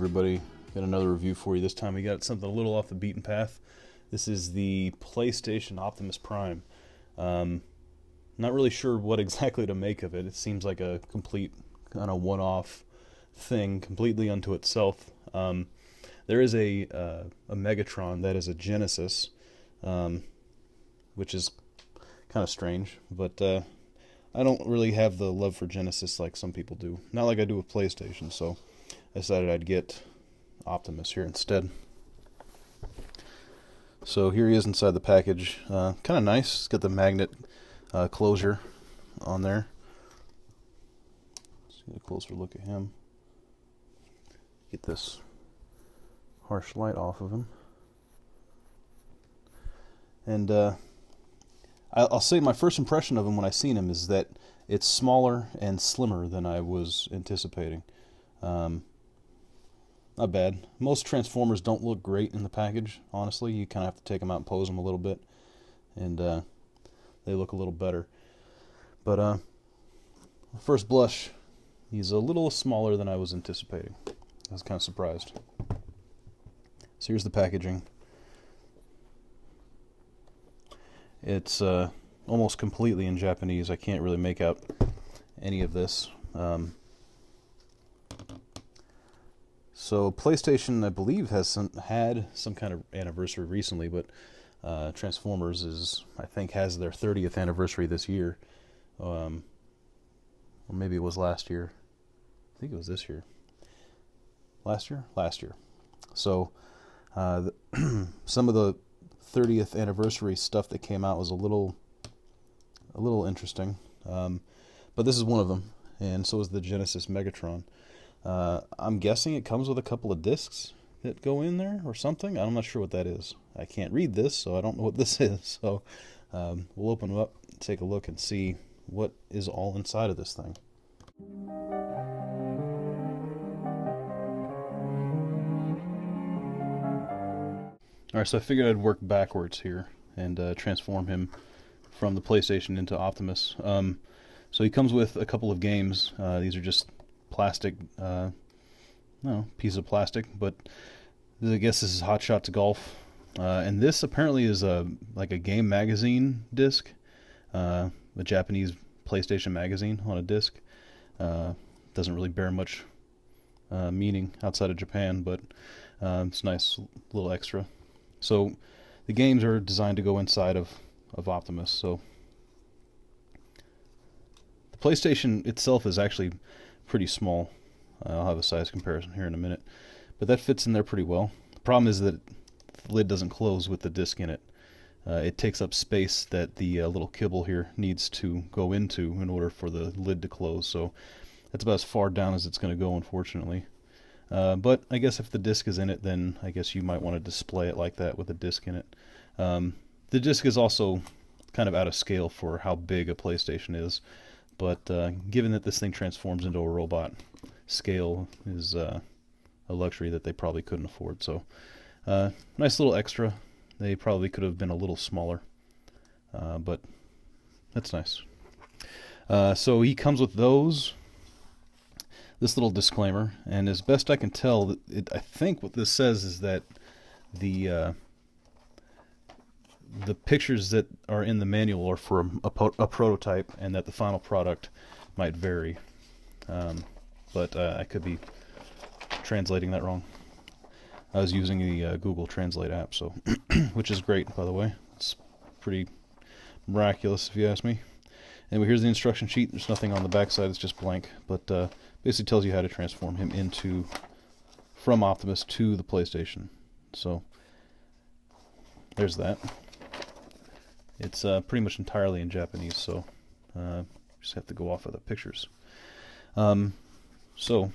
everybody, got another review for you. This time we got something a little off the beaten path. This is the PlayStation Optimus Prime. Not really sure what exactly to make of it. It seems like a complete kind of one-off thing, completely unto itself. There is a Megatron that is a Genesis, which is kind of strange, but I don't really have the love for Genesis like some people do. Not like I do with PlayStation, so I decided I'd get Optimus here instead. So here he is inside the package. Kind of nice. It's got the magnet closure on there. Let's get a closer look at him. Get this harsh light off of him. And I'll say my first impression of him when I seen him is that it's smaller and slimmer than I was anticipating. Not bad. Most Transformers don't look great in the package, honestly. You kind of have to take them out and pose them a little bit, and they look a little better. But first blush, he's a little smaller than I was anticipating. I was kind of surprised. So here's the packaging. It's almost completely in Japanese. I can't really make out any of this. So PlayStation, I believe, has had some kind of anniversary recently, but Transformers I think has their 30th anniversary this year, or maybe it was last year. I think it was this year. Last year. So some of the 30th anniversary stuff that came out was a little interesting, but this is one of them, and so is the Genesis Megatron. I'm guessing it comes with a couple of discs that go in there or something. I'm not sure what that is. I can't read this, so I don't know what this is. So we'll open it up, take a look, and see what is all inside of this thing. Alright, so I figured I'd work backwards here and transform him from the PlayStation into Optimus. So he comes with a couple of games. These are just plastic, piece of plastic, but I guess this is Hot Shots Golf. And this apparently is like a game magazine disc, a Japanese PlayStation magazine on a disc. Doesn't really bear much meaning outside of Japan, but it's nice little extra. So the games are designed to go inside of Optimus. So the PlayStation itself is actually pretty small. I'll have a size comparison here in a minute, but that fits in there pretty well. The problem is that the lid doesn't close with the disc in it. It takes up space that the little kibble here needs to go into in order for the lid to close. So that's about as far down as it's going to go, unfortunately. But I guess if the disc is in it, then I guess you might want to display it like that with a disc in it. The disc is also kind of out of scale for how big a PlayStation is, but given that this thing transforms into a robot, scale is a luxury that they probably couldn't afford. So nice little extra. They probably could have been a little smaller, but that's nice. So he comes with those. This little disclaimer, and as best I can tell, I think what this says is that the pictures that are in the manual are for a prototype, and that the final product might vary. But I could be translating that wrong. I was using the Google Translate app, so which is great, by the way. It's pretty miraculous, if you ask me. Anyway, here's the instruction sheet. There's nothing on the back side. It's just blank, but basically tells you how to transform him from Optimus to the PlayStation. So there's that. It's pretty much entirely in Japanese, so just have to go off of the pictures. So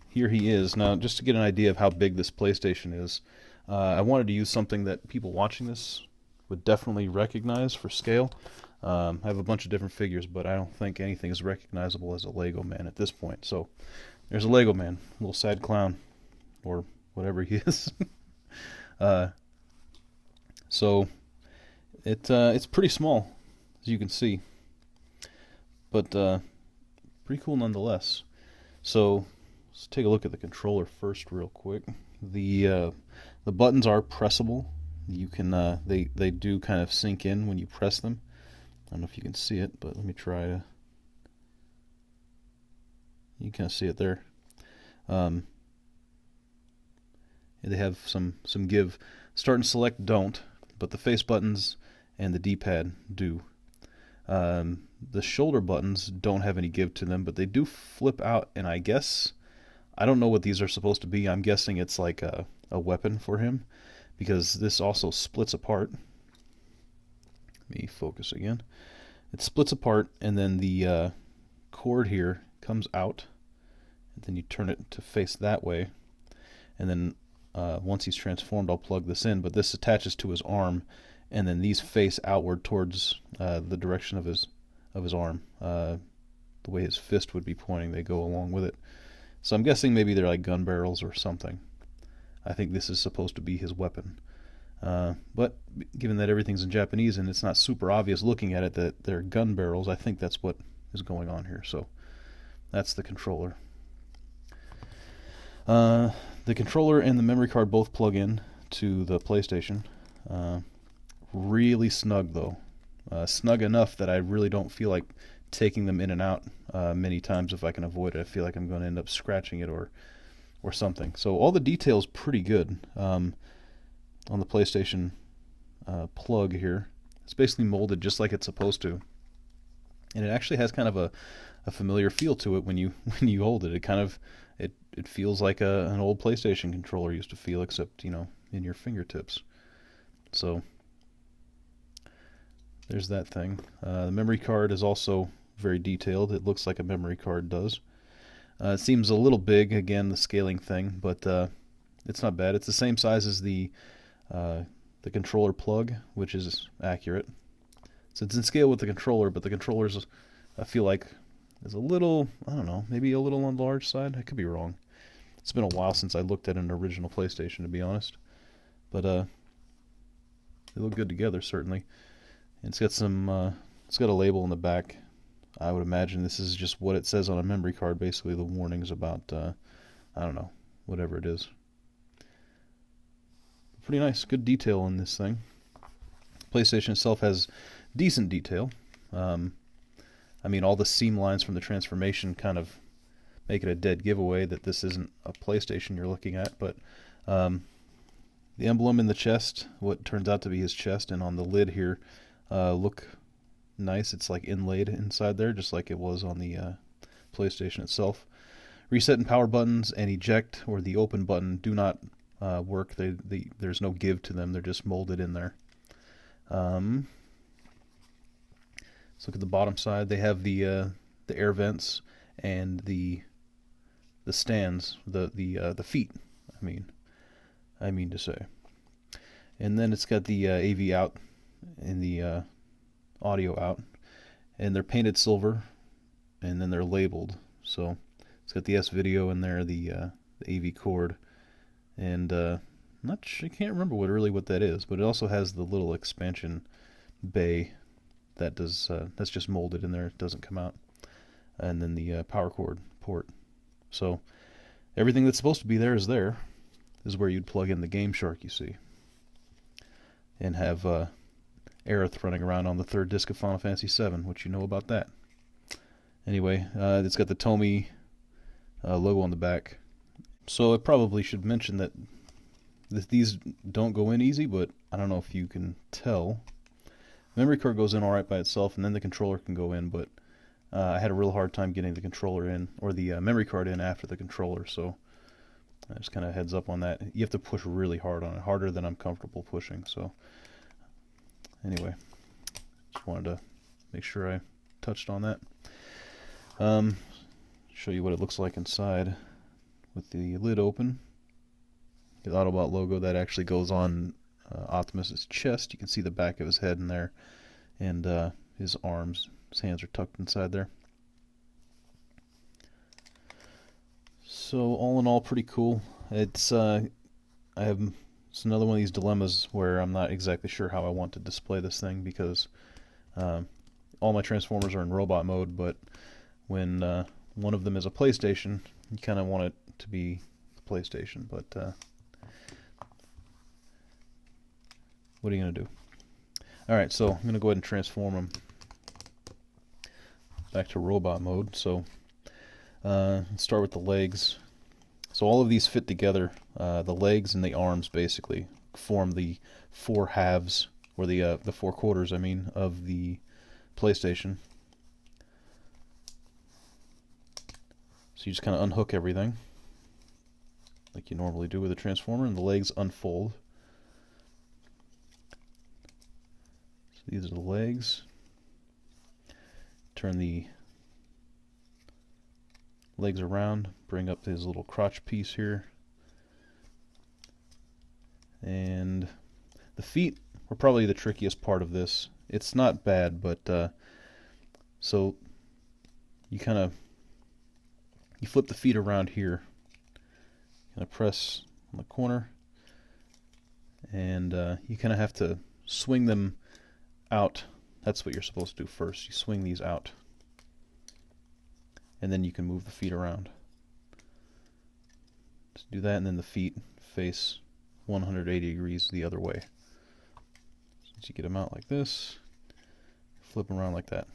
here he is. Now, just to get an idea of how big this PlayStation is, I wanted to use something that people watching this would definitely recognize for scale. I have a bunch of different figures, but I don't think anything is recognizable as a Lego man at this point. So there's a Lego man, little sad clown, or whatever he is. So it's pretty small, as you can see, but pretty cool nonetheless. So Let's take a look at the controller first real quick. The buttons are pressable. You can they do kind of sink in when you press them. I don't know if you can see it, but let me try to. You can kind of see it there. They have some give. Start and select don't, but the face buttons and the D-pad do. The shoulder buttons don't have any give to them, but they do flip out, and I guess, I don't know what these are supposed to be. I'm guessing it's like a weapon for him, because this also splits apart. Let me focus again. It splits apart, and then the cord here comes out, and then you turn it to face that way, and then once he's transformed, I'll plug this in, but this attaches to his arm, and then these face outward towards the direction of his arm. The way his fist would be pointing, they go along with it. So I'm guessing maybe they're like gun barrels or something. I think this is supposed to be his weapon. But given that everything's in Japanese and it's not super obvious looking at it that they're gun barrels, I think that's what is going on here. So that's the controller. The controller and the memory card both plug in to the PlayStation. Really snug though. Snug enough that I really don't feel like taking them in and out many times if I can avoid it. I feel like I'm going to end up scratching it or something. So all the details pretty good on the PlayStation plug here. It's basically molded just like it's supposed to, and it actually has kind of a familiar feel to it when you hold it. It kind of it feels like an old PlayStation controller used to feel, except in your fingertips. So there's that thing. The memory card is also very detailed. It looks like a memory card does. It seems a little big, again, the scaling thing, but it's not bad. It's the same size as the controller plug, which is accurate. So it's in scale with the controller, but the controller's, I feel like, is a little, I don't know, maybe a little on the large side. I could be wrong. It's been a while since I looked at an original PlayStation, to be honest. But they look good together, certainly. And it's got it's got a label in the back. I would imagine this is just what it says on a memory card, basically the warnings about, I don't know, whatever it is. Pretty nice, good detail in this thing. PlayStation itself has decent detail. I mean, all the seam lines from the transformation kind of make it a dead giveaway that this isn't a PlayStation you're looking at, but the emblem in the chest, what turns out to be his chest, and on the lid here, look nice. It's like inlaid inside there, just like it was on the PlayStation itself. Reset and power buttons and eject or the open button do not work. There's no give to them. They're just molded in there. Let's look at the bottom side. They have the air vents and the stands, the feet. I mean to say. And then it's got the AV out and the audio out, and they're painted silver, and then they're labeled. So it's got the S video in there, the AV cord, and I can't remember what that is, but it also has the little expansion bay that's just molded in there. It doesn't come out, and then the power cord port. So everything that's supposed to be there is there. This is where you'd plug in the Game Shark, you see, and have Aerith running around on the third disc of Final Fantasy VII, which you know about that. Anyway, it's got the Tomy logo on the back. So I probably should mention that these don't go in easy, but I don't know if you can tell. Memory card goes in alright by itself, and then the controller can go in, but I had a real hard time getting the controller in, or the memory card in after the controller, so just kind of heads up on that. You have to push really hard on it, harder than I'm comfortable pushing, so anyway, just wanted to make sure I touched on that. Show you what it looks like inside with the lid open. The Autobot logo that actually goes on Optimus's chest. You can see the back of his head in there, and his arms, his hands are tucked inside there. So all in all, pretty cool. It's another one of these dilemmas where I'm not exactly sure how I want to display this thing, because all my Transformers are in robot mode, but when one of them is a PlayStation, you kind of want it to be the PlayStation, but what are you going to do? Alright, so I'm going to go ahead and transform them back to robot mode. So let's start with the legs. So all of these fit together. The legs and the arms basically form the four halves, or the 4 quarters, I mean, of the PlayStation. So you just kind of unhook everything like you normally do with a transformer, and the legs unfold. So these are the legs. Turn the legs around, bring up his little crotch piece here. And the feet were probably the trickiest part of this. It's not bad, but so you flip the feet around here. Kind of press on the corner, and you kind of have to swing them out. That's what you're supposed to do first. You swing these out, and then you can move the feet around. Just do that, and then the feet face 180 degrees the other way. So you get them out like this, flip them around like that.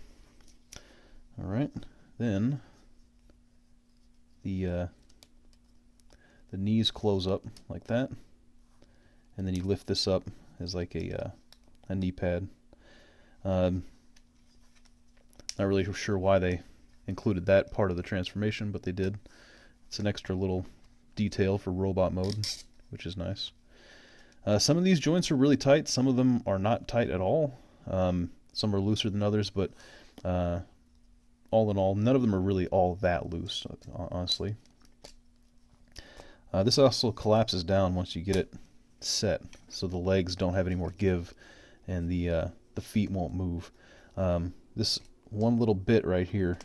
Alright, then the knees close up like that, and then you lift this up as like a knee pad. Not really sure why they included that part of the transformation, but they did. It's an extra little detail for robot mode, which is nice. Some of these joints are really tight, some of them are not tight at all. Some are looser than others, but all in all, none of them are really all that loose, honestly. This also collapses down once you get it set, so the legs don't have any more give, and the feet won't move. This one little bit right here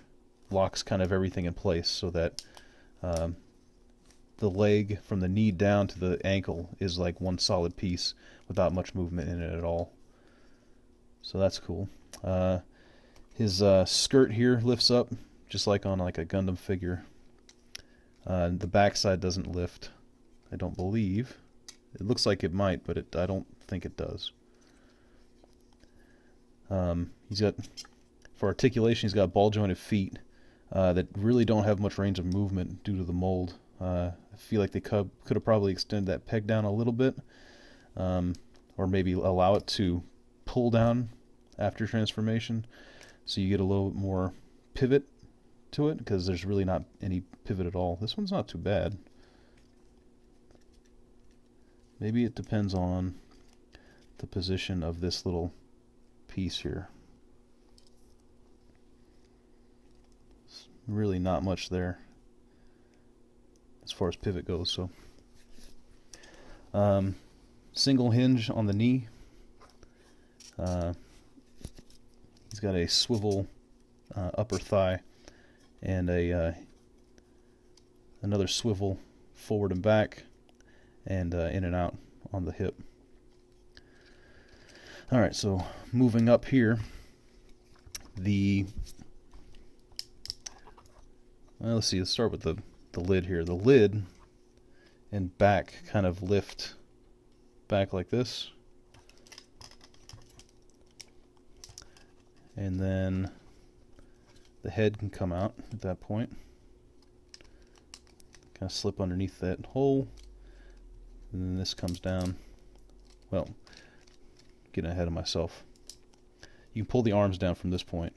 locks kind of everything in place, so that the leg from the knee down to the ankle is like one solid piece without much movement in it at all. So that's cool. His skirt here lifts up just like on like a Gundam figure. The backside doesn't lift, I don't believe. It looks like it might, but I don't think it does. He's got, for articulation, he's got ball jointed feet that really don't have much range of movement due to the mold. I feel like they could have probably extended that peg down a little bit, or maybe allow it to pull down after transformation, so you get a little bit more pivot to it, because there's really not any pivot at all. This one's not too bad. Maybe it depends on the position of this little piece here. It's really not much there as far as pivot goes. So single hinge on the knee. He's got a swivel upper thigh and another swivel forward and back, and in and out on the hip. Alright, so moving up here, let's see, let's start with the lid here. The lid and back kind of lift back like this, and then the head can come out at that point. Kind of slip underneath that hole, and then this comes down. Well, getting ahead of myself. You can pull the arms down from this point,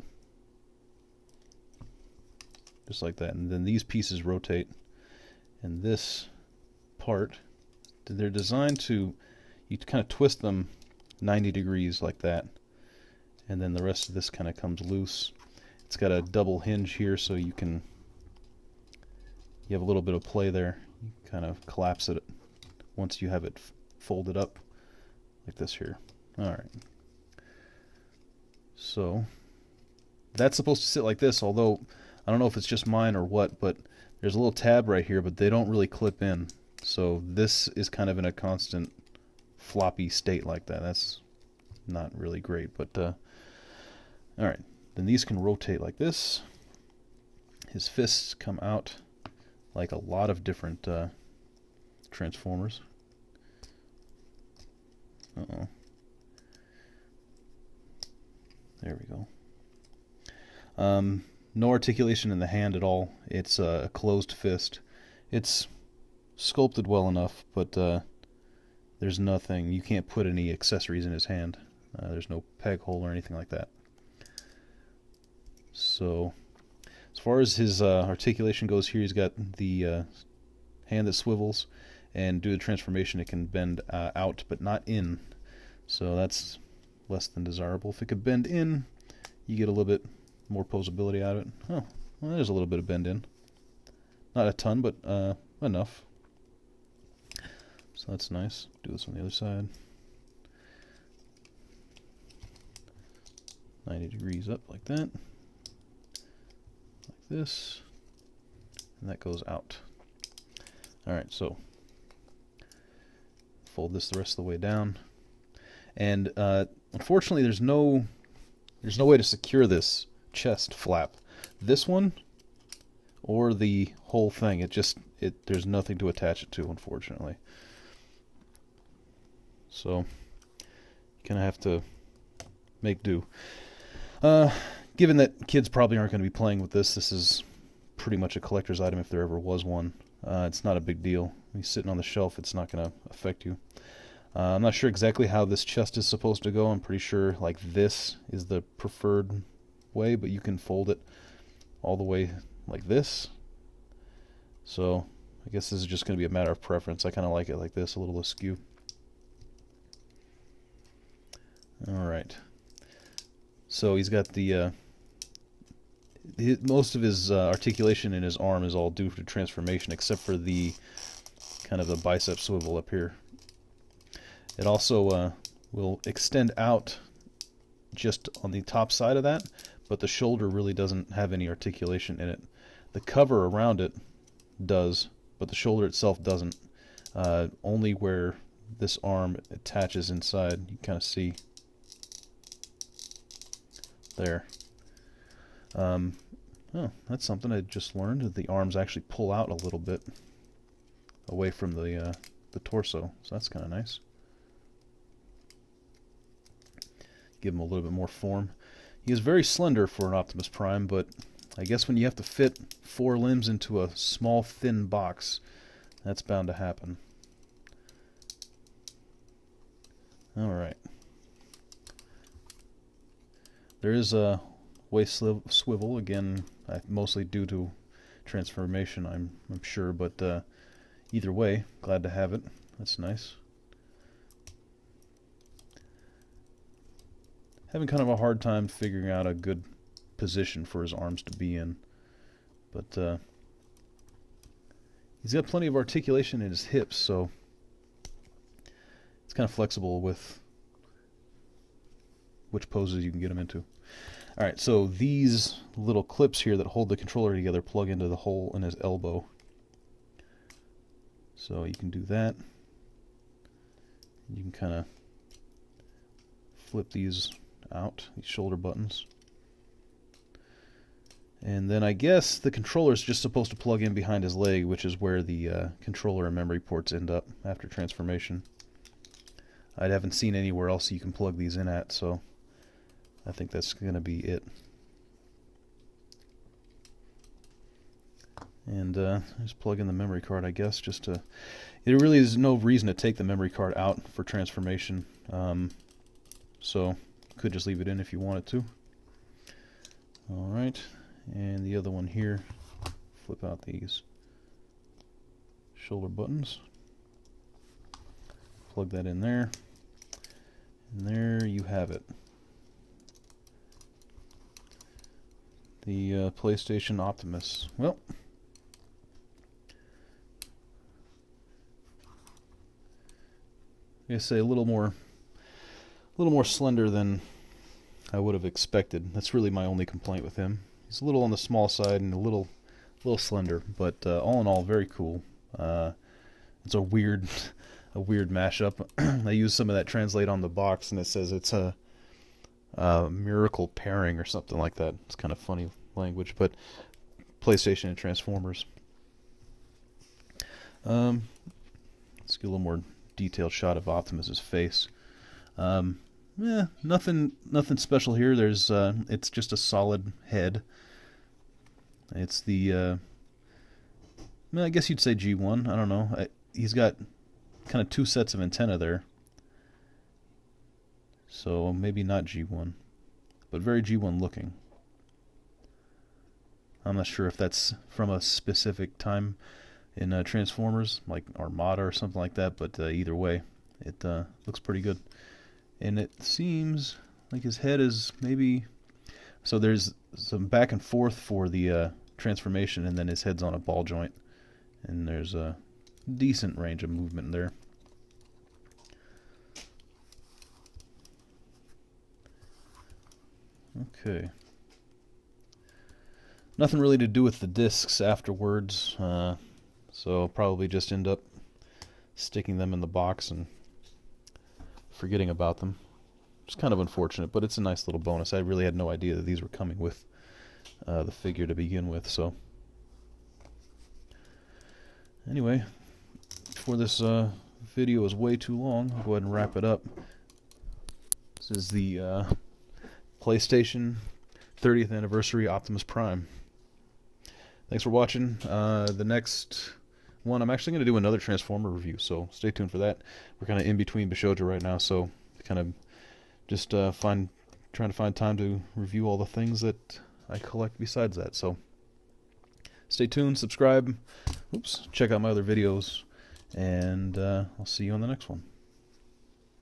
just like that, and then these pieces rotate, and this part, they're designed to, you kind of twist them 90 degrees like that, and then the rest of this kind of comes loose. It's got a double hinge here, so you have a little bit of play there. You kind of collapse it once you have it folded up like this here. Alright, so that's supposed to sit like this, although I don't know if it's just mine or what, but there's a little tab right here, but they don't really clip in, so this is kind of in a constant floppy state like that. That's not really great, but alright, then these can rotate like this. His fists come out like a lot of different transformers. Uh-oh. There we go. No articulation in the hand at all. It's a closed fist. It's sculpted well enough, but there's nothing. You can't put any accessories in his hand. There's no peg hole or anything like that. So, as far as his articulation goes here, he's got the hand that swivels, and due to transformation it can bend out, but not in. So that's less than desirable. If it could bend in, you get a little bit more posability out of it. Oh, well, there's a little bit of bend in. Not a ton, but enough. So that's nice. Do this on the other side. 90 degrees up like that. Like this. And that goes out. Alright, so fold this the rest of the way down. And unfortunately there's no way to secure this chest flap. This one or the whole thing, there's nothing to attach it to, unfortunately. So you kind of have to make do. Given that kids probably aren't going to be playing with this, this is pretty much a collector's item if there ever was one. It's not a big deal. When he's sitting on the shelf, it's not going to affect you. I'm not sure exactly how this chest is supposed to go. I'm pretty sure like this is the preferred way, but you can fold it all the way like this. So I guess this is just going to be a matter of preference. I kind of like it like this, a little askew. Alright. So he's got the most of his articulation in his arm is all due to transformation, except for the kind of the bicep swivel up here. It also will extend out just on the top side of that, but the shoulder really doesn't have any articulation in it. The cover around it does, but the shoulder itself doesn't. Only where this arm attaches inside, you kind of see there. Oh, that's something I just learned, that the arms actually pull out a little bit away from the torso, so that's kind of nice. Give him a little bit more form. He is very slender for an Optimus Prime, but I guess when you have to fit 4 limbs into a small, thin box, that's bound to happen. Alright. There is a waist swivel, again, mostly due to transformation, I'm sure, but either way, glad to have it. That's nice. Having kind of a hard time figuring out a good position for his arms to be in, but he's got plenty of articulation in his hips, so it's kind of flexible with which poses you can get him into. Alright, so these little clips here that hold the controller together plug into the hole in his elbow. So you can do that. You can kind of flip these out, these shoulder buttons. And then I guess the controller is just supposed to plug in behind his leg, which is where the controller and memory ports end up after transformation. I haven't seen anywhere else you can plug these in at, so I think that's going to be it. And just plug in the memory card, I guess, just to... There really is no reason to take the memory card out for transformation, so could just leave it in if you wanted to. Alright, and the other one here, flip out these shoulder buttons, plug that in there, and there you have it. The PlayStation Optimus. Well, I guess a little more slender than I would have expected. That's really my only complaint with him. He's a little on the small side and a little slender, but all in all, very cool. It's a weird mashup. I used some of that translate on the box, and it says it's a miracle pairing or something like that. It's kind of funny language, but PlayStation and Transformers. Let's get a little more detailed shot of Optimus's face. Nothing special here. There's it's just a solid head. It's the I guess you'd say G1. I don't know. He's got kind of two sets of antenna there, so maybe not G1, but very G1 looking. I'm not sure if that's from a specific time in Transformers, like Armada or something like that, but either way, it looks pretty good. And it seems like his head is maybe... So there's some back and forth for the transformation, and then his head's on a ball joint. And there's a decent range of movement there. Okay. Nothing really to do with the discs afterwards, so I'll probably just end up sticking them in the box and forgetting about them. It's kind of unfortunate, but it's a nice little bonus. I really had no idea that these were coming with the figure to begin with, so... Anyway, before this video is way too long, I'll go ahead and wrap it up. This is the PlayStation 30th Anniversary Optimus Prime. Thanks for watching. The next one, I'm actually going to do another Transformer review, so stay tuned for that. We're kind of in between Bishoja right now, so kind of just trying to find time to review all the things that I collect besides that. So stay tuned, subscribe, check out my other videos, and I'll see you on the next one.